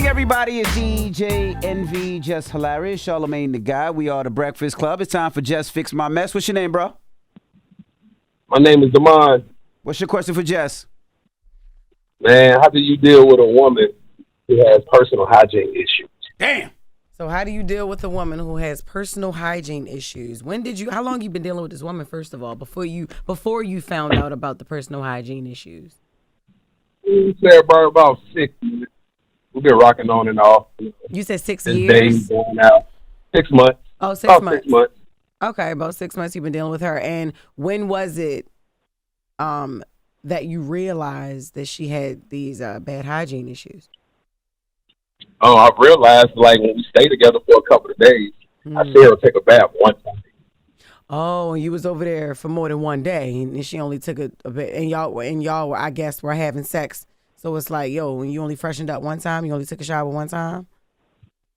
everybody, it's DJ NV, Jess Hilarious, Charlamagne the Guy. We are the Breakfast Club. It's time for Jess Fix My Mess. What's your name, bro? My name is Damon. What's your question for Jess? Man, how do you deal with a woman who has personal hygiene issues? Damn. So how do you deal with a woman who has personal hygiene issues? How long you been dealing with this woman, first of all, before you found out about the personal hygiene issues? We said about 6 years. We've been rocking on and off. You said 6 This years? days going out. 6 months. Oh, 6 about months. 6 months. Okay, about 6 months you've been dealing with her. And when was it that you realized that she had these bad hygiene issues? Oh, I realized, like, when we stayed together for a couple of days, I see her take a bath one time. Oh, and you was over there for more than one day, and she only took a bit, and y'all were, I guess, were having sex. So it's like, yo, when you only freshened up one time, you only took a shower one time?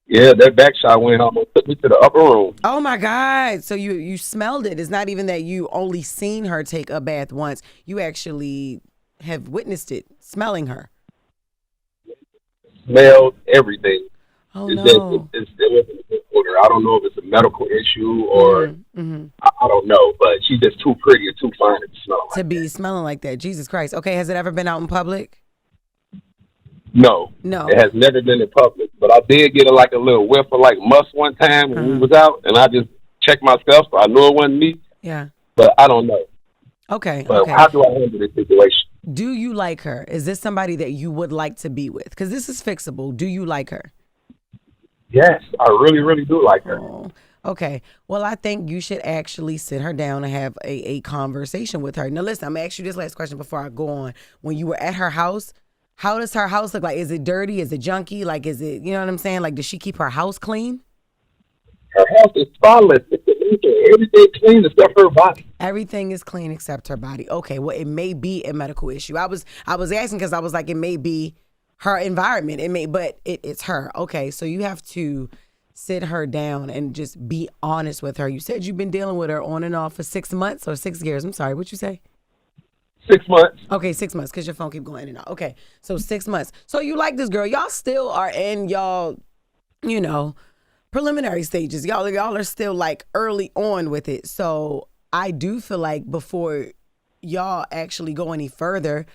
Yeah, that back shot went almost took me to the upper room. Oh, my God. So you smelled it. It's not even that you only seen her take a bath once. You actually have witnessed it, smelling her. Smelled everything. Oh, It no. wasn't a good odor. I don't know if it's a medical issue or I don't know, but she's just too pretty and too fine to smell like To be smelling like that. Jesus Christ. Okay, has it ever been out in public? No. It has never been in public. But I did get a little whiff of must one time when we was out, and I just checked myself, so I knew it wasn't me. Yeah. But I don't know. Okay. But how do I handle this situation? Do you like her? Is this somebody that you would like to be with? Because this is fixable. Do you like her? Yes, I really, really do like her. Oh, okay. Well, I think you should actually sit her down and have a conversation with her. Now, listen, I'm going to ask you this last question before I go on. When you were at her house, how does her house look like? Is it dirty? Is it junky? Like, is it, you know what I'm saying? Like, does she keep her house clean? Her house is spotless. Everything clean except her body. Everything is clean except her body. Okay, well, it may be a medical issue. I was asking because I was like, it may be her environment. But it's her. Okay, so you have to sit her down and just be honest with her. You said you've been dealing with her on and off for 6 months or 6 years. I'm sorry, what'd you say? 6 months. Okay, 6 months, because your phone keep going in and out. Okay, so 6 months. So you like this girl. Y'all still are in y'all, preliminary stages. Y'all are still early on with it. So I do feel like before y'all actually go any further,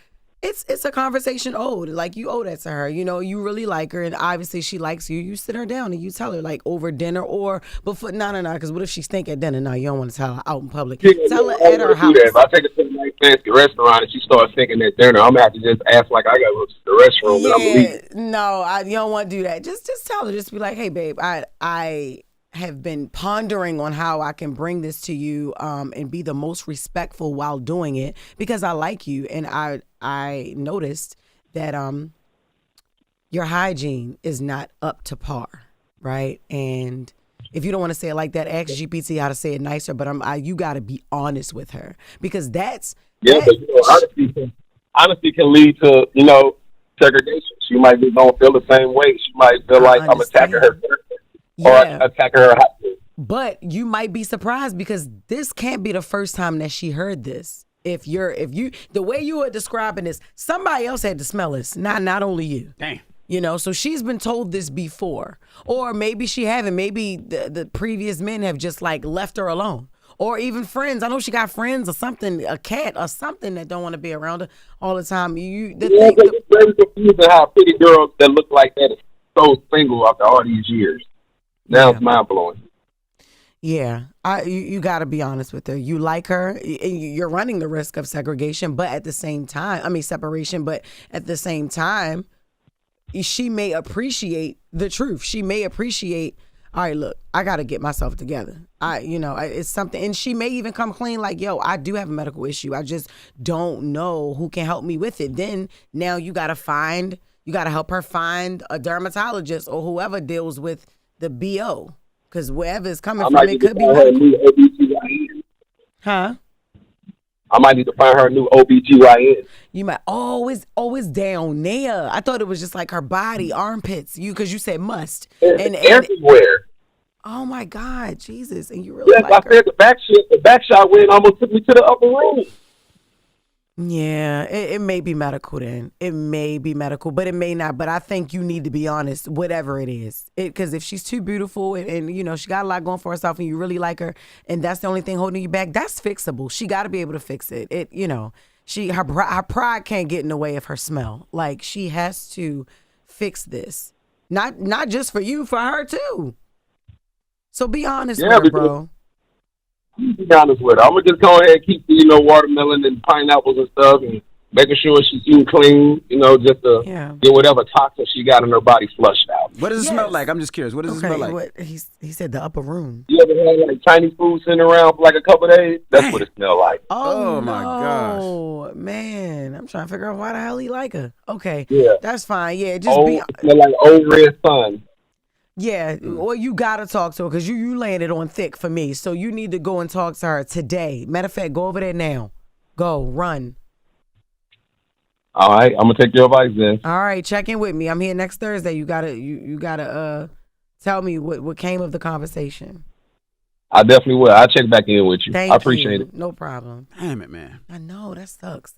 it's a conversation owed. Like, you owe that to her. You really like her, and obviously she likes you. You sit her down and you tell her, over dinner or before. No, because what if she stink at dinner? No, you don't want to tell her out in public. Tell her at her house. If I take her to a nice fancy restaurant and she starts thinking at dinner, I'm going to have to just ask I got to go to the restroom and I'm leaving. No, you don't want to do that. Just tell her. Just be like, hey, babe, I have been pondering on how I can bring this to you and be the most respectful while doing it because I like you, and I noticed that your hygiene is not up to par, right? And if you don't want to say it like that, ask GPT how to say it nicer, but you got to be honest with her because that's... Yeah, but honesty can lead to, segregation. She might be going to feel the same way. She might feel like I'm attacking her or attacking her hygiene. But you might be surprised because this can't be the first time that she heard this. If you the way you were describing this, somebody else had to smell this, not only you. Damn. So she's been told this before, or maybe she haven't. Maybe the previous men have just left her alone, or even friends. I know she got friends or something, a cat or something that don't want to be around her all the time. It's very confusing how pretty girls that look like that is so single after all these years. Now it's mind blowing. Yeah, you got to be honest with her. You like her. You're running the risk of segregation, but at the same time, separation. But at the same time, she may appreciate the truth. She may appreciate, all right, look, I got to get myself together. It's something, and she may even come clean like, yo, I do have a medical issue. I just don't know who can help me with it. Then now you got to help her find a dermatologist or whoever deals with the BO. Because wherever it's coming from, it could be medical. Huh? I might need to find her a new OBGYN. You might always down there. I thought it was just her body, armpits. Because you said must. And everywhere. Oh my God, Jesus! And you really like her. I said the back shot went almost took me to the upper room. Yeah, it may be medical then. It may be medical, but it may not. But I think you need to be honest, whatever it is. Because if she's too beautiful and, you know, she got a lot going for herself and you really like her and that's the only thing holding you back, that's fixable. She got to be able to fix it. You know, her pride can't get in the way of her smell. Like, she has to fix this. Not just for you, for her too. So be honest with her, bro. Be honest with her. I'm gonna just go ahead and keep watermelon and pineapples and stuff, and making sure she's eating clean. Just to get whatever toxins she got in her body flushed out. What does it smell like? I'm just curious. What does it smell like? He said the upper room. You ever had like Chinese food sitting around for like a couple of days? That's what it smelled like. Oh my gosh, man! I'm trying to figure out why the hell he like her. Okay, that's fine. Yeah, just it smell like old red sun. Yeah, well, you gotta talk to her because you laying it on thick for me. So you need to go and talk to her today. Matter of fact, go over there now. Go, run. All right, I'm gonna take your advice then. All right, check in with me. I'm here next Thursday. You gotta tell me what came of the conversation. I definitely will. I'll check back in with you. I appreciate it. No problem. Damn it, man. I know that sucks.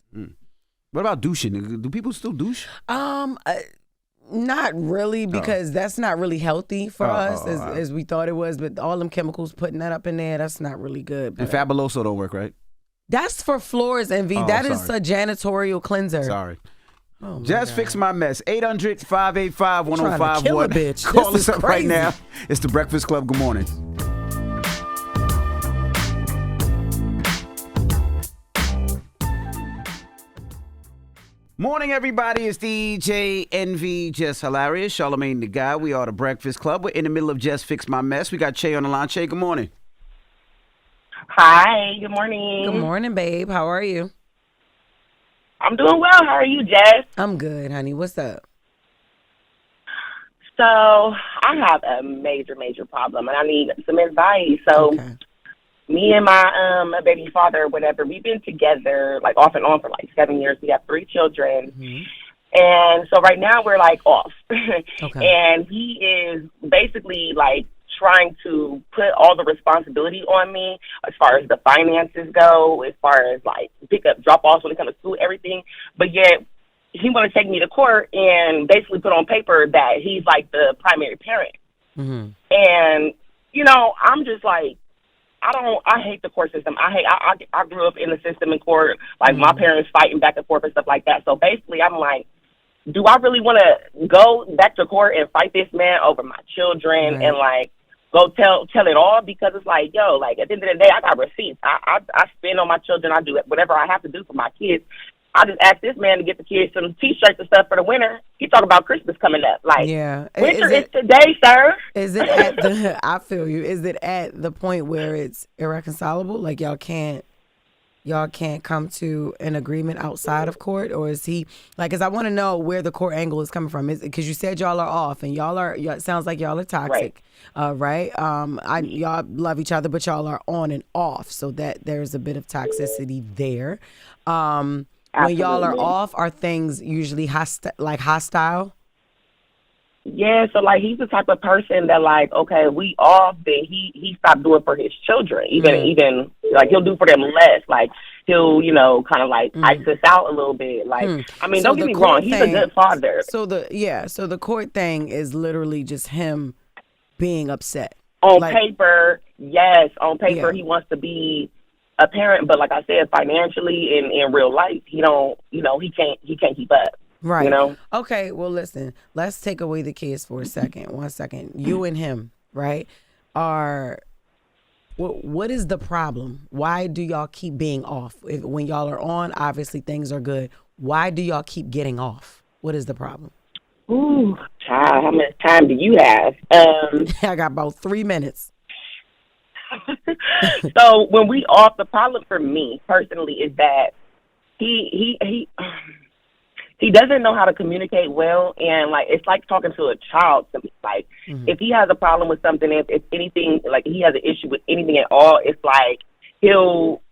What about douching? Do people still douche? Not really, because that's not really healthy for us as we thought it was. But all them chemicals, putting that up in there, that's not really good. And Fabuloso don't work, right? That's for floors, NV. That is a janitorial cleanser. Sorry. Oh Just fix my mess. 800-585-1051. Kill a bitch. Call us up right now. It's the Breakfast Club. Good morning. Morning, everybody. It's DJ NV, Jess Hilarious, Charlamagne the Guy. We are the Breakfast Club. We're in the middle of Just Fix My Mess. We got Che on the line. Che, good morning. Hi, good morning. Good morning, babe. How are you? I'm doing well. How are you, Jess? I'm good, honey. What's up? So I have a major problem, and I need some advice. So me and my baby father, whatever, we've been together like off and on for like 7 years. We have 3 children. And so right now we're like off. And he is basically like trying to put all the responsibility on me as far as the finances go, as far as like pick up, drop offs when it comes to school, everything. But yet he want to take me to court and basically put on paper that he's like the primary parent. And, I'm just like, I hate the court system. I grew up in the system in court, like my parents fighting back and forth and stuff like that. So basically I'm like, do I really want to go back to court and fight this man over my children and like go tell it all? Because it's like, yo, like at the end of the day, I got receipts. I spend on my children. I do whatever I have to do for my kids. I just asked this man to get the kids some T-shirts and stuff for the winter. He talking about Christmas coming up. Like, winter is today, sir. Is it at the? I feel you. Is it at the point where it's irreconcilable? Like y'all can't come to an agreement outside of court, or is he like? Because I want to know where the court angle is coming from. Is because you said y'all are off, and it sounds like y'all are toxic, right? Y'all love each other, but y'all are on and off, so that there's a bit of toxicity there. When y'all are off, are things usually hostile? Yeah, so like he's the type of person that like, okay, we off, then he stopped doing for his children. Even like he'll do for them less. Like he'll, kind of like ice us out a little bit. Like I mean, don't get me wrong, he's a good father. So the court thing is literally just him being upset. On paper, yes. On paper he wants to be a parent, but like I said, financially in real life, he can't keep up. Right. Okay, well listen, let's take away the kids for a second. 1 second. You and him, right, what is the problem? Why do y'all keep being off? When y'all are on, obviously things are good. Why do y'all keep getting off? What is the problem? Ooh, child, how much time do you have? I got about 3 minutes. So when we off, the problem for me personally is that he doesn't know how to communicate well, and like it's like talking to a child to me. Like if he has a problem with something, if anything, like he has an issue with anything at all, it's like he'll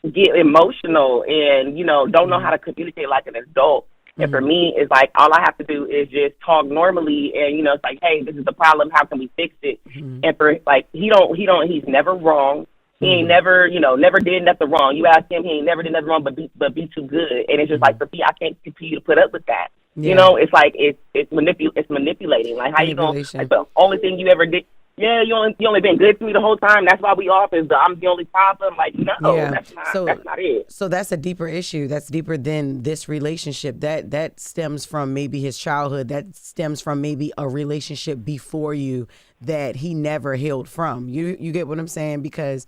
get emotional and don't know how to communicate like an adult. And for me, it's like all I have to do is just talk normally, and it's like, hey, this is the problem. How can we fix it? And for like he's never wrong. He ain't never, never did nothing wrong. You ask him, he ain't never did nothing wrong, but be too good. And it's just like, for me, I can't continue to put up with that. Yeah. It's like it's manipulating. Like, how you gonna? Like, the only thing you ever did. Yeah, you only been good to me the whole time. That's why we off. I'm the only problem. Like, no, that's not it. So that's a deeper issue. That's deeper than this relationship. That stems from maybe his childhood. That stems from maybe a relationship before you that he never healed from. You get what I'm saying? Because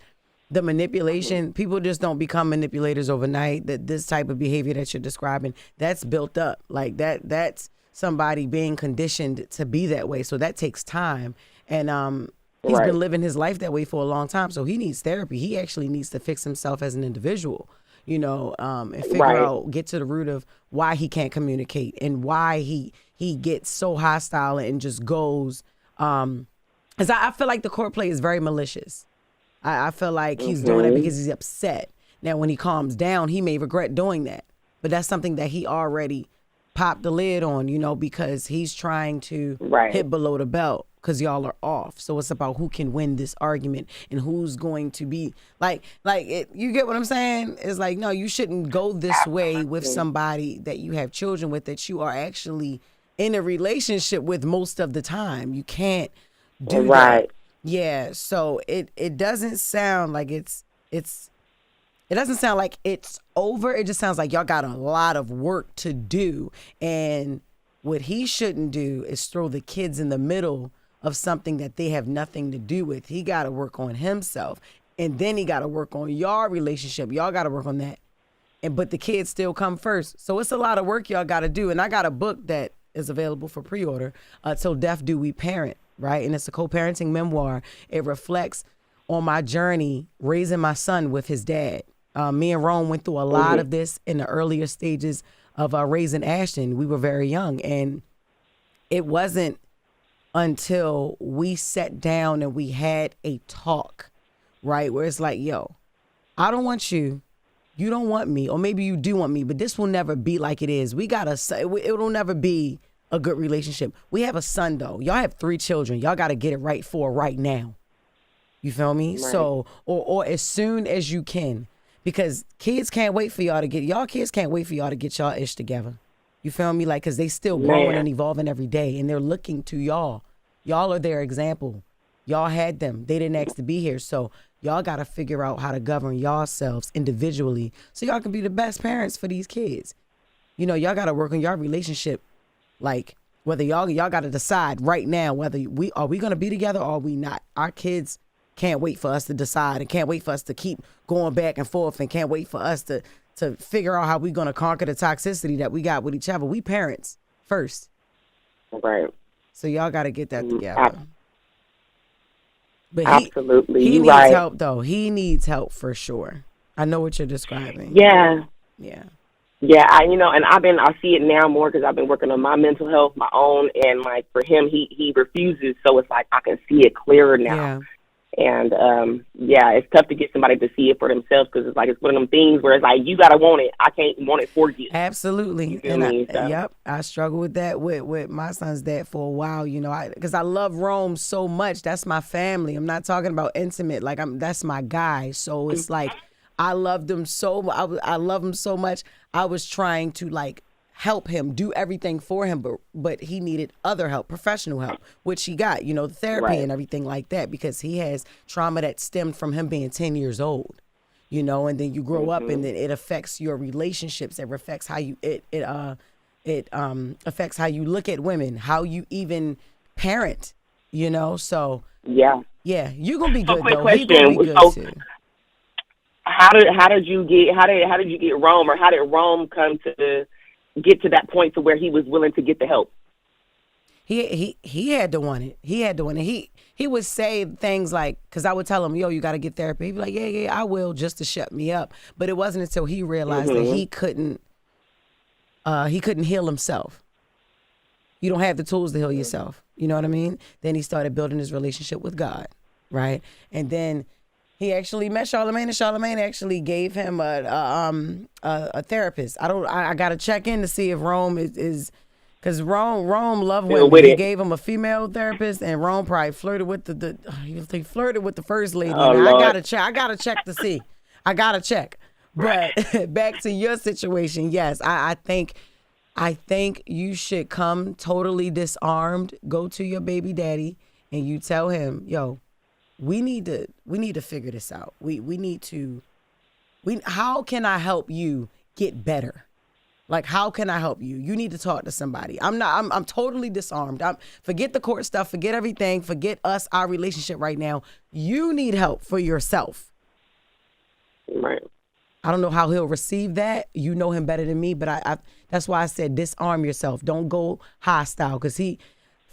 the manipulation, people just don't become manipulators overnight. That this type of behavior that you're describing, that's built up. Like that's somebody being conditioned to be that way. So that takes time. And he's been living his life that way for a long time. So he needs therapy. He actually needs to fix himself as an individual, and figure out, get to the root of why he can't communicate and why he gets so hostile and just goes. Because I feel like the court play is very malicious. I feel like he's doing it because he's upset. Now, when he calms down, he may regret doing that. But that's something that he already popped the lid on, because he's trying to hit below the belt because y'all are off. So it's about who can win this argument and who's going to be you get what I'm saying? It's like, no, you shouldn't go this way with somebody that you have children with, that you are actually in a relationship with most of the time. You can't do that. Yeah, so it doesn't sound like it doesn't sound like it's over. It just sounds like y'all got a lot of work to do. And what he shouldn't do is throw the kids in the middle of something that they have nothing to do with. He got to work on himself. And then he got to work on your relationship. Y'all got to work on that. But the kids still come first. So it's a lot of work y'all got to do. And I got a book that is available for pre-order, Till Death Do We Parent, right? And it's a co-parenting memoir. It reflects on my journey raising my son with his dad. Me and Rome went through a lot of this in the earlier stages of raising Ashton. We were very young, and it wasn't until we sat down and we had a talk, right, where it's like, yo, I don't want you. You don't want me, or maybe you do want me, but this will never be like it is. It'll never be a good relationship. We have a son, though. Y'all have 3 children. Y'all got to get it right for right now. You feel me? Right. So, or as soon as you can. Because kids can't wait for y'all to get y'all ish together. You feel me? Like, because they still growing and evolving every day, and they're looking to y'all. Y'all are their example. Y'all had them. They didn't ask to be here. So y'all got to figure out how to govern yourselves individually so y'all can be the best parents for these kids. Y'all got to work on your relationship. Like, whether y'all got to decide right now whether are we going to be together or are we not. Our kids can't wait for us to decide, and can't wait for us to keep going back and forth, and can't wait for us to figure out how we're going to conquer the toxicity that we got with each other. We parents first. Right. So y'all got to get that together. But absolutely. He needs help, though. He needs help for sure. I know what you're describing. Yeah. Yeah. Yeah, and I see it now more because I've been working on my mental health, my own, and like for him, he refuses. So it's like I can see it clearer now. Yeah. And, it's tough to get somebody to see it for themselves because it's like it's one of them things where it's like, you got to want it. I can't want it for you. Absolutely. I struggle with that with my son's dad for a while, because I love Rome so much. That's my family. I'm not talking about intimate. Like, that's my guy. So it's like I loved him I love him so much. I was trying to, like, help him, do everything for him, but he needed other help, professional help, which he got, the therapy and everything like that, because he has trauma that stemmed from him being 10 years old, and then you grow up and then it affects your relationships. It affects how you affects how you look at women, how you even parent, so you're gonna be good though. He's gonna be good too. How did you get Rome, or how did Rome come to get to that point to where he was willing to get the help? He had to want it. He would say things like, because I would tell him, yo, you got to get therapy. He'd be like, yeah, I will, just to shut me up. But it wasn't until he realized that he couldn't heal himself. You don't have the tools to heal yourself. You know what I mean? Then he started building his relationship with God, right? And then he actually met Charlamagne, and Charlamagne actually gave him a therapist. I got to check in to see if Rome is because Cause Rome loved Still women. with He it. gave him a female therapist, and Rome probably flirted with he flirted with the first lady. Oh, And I Lord. gotta check to see. I gotta check. But back to your situation, yes, I think you should come totally disarmed, go to your baby daddy, and you tell him, yo, we need to figure this out. How can I help you get better? Like, how can I help you? You need to talk to somebody. I'm totally disarmed. Forget the court stuff, forget everything, forget us, our relationship right now. You need help for yourself. Right. I don't know how he'll receive that. You know him better than me, but I that's why I said disarm yourself. Don't go hostile, because he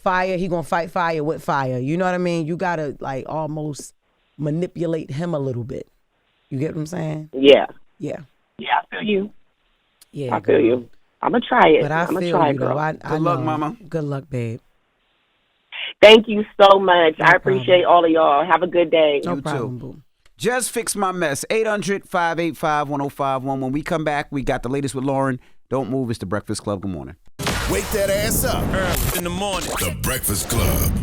gonna fight fire with fire. You know what I mean? You gotta like almost manipulate him a little bit. You get what I'm saying? Yeah. Yeah. Yeah, I feel you. Yeah. I feel you. I'm going to try it. But I I'm going to feel try you it, girl. though. I Good luck, know. mama. Good luck, babe. Thank you so much. No I appreciate all of y'all. Have a good day. No You problem, too. boo. Just fix my mess. 800-585-1051. When we come back, we got the latest with Loren. Don't move. It's the Breakfast Club. Good morning. Wake that ass up. In the morning. The Breakfast Club.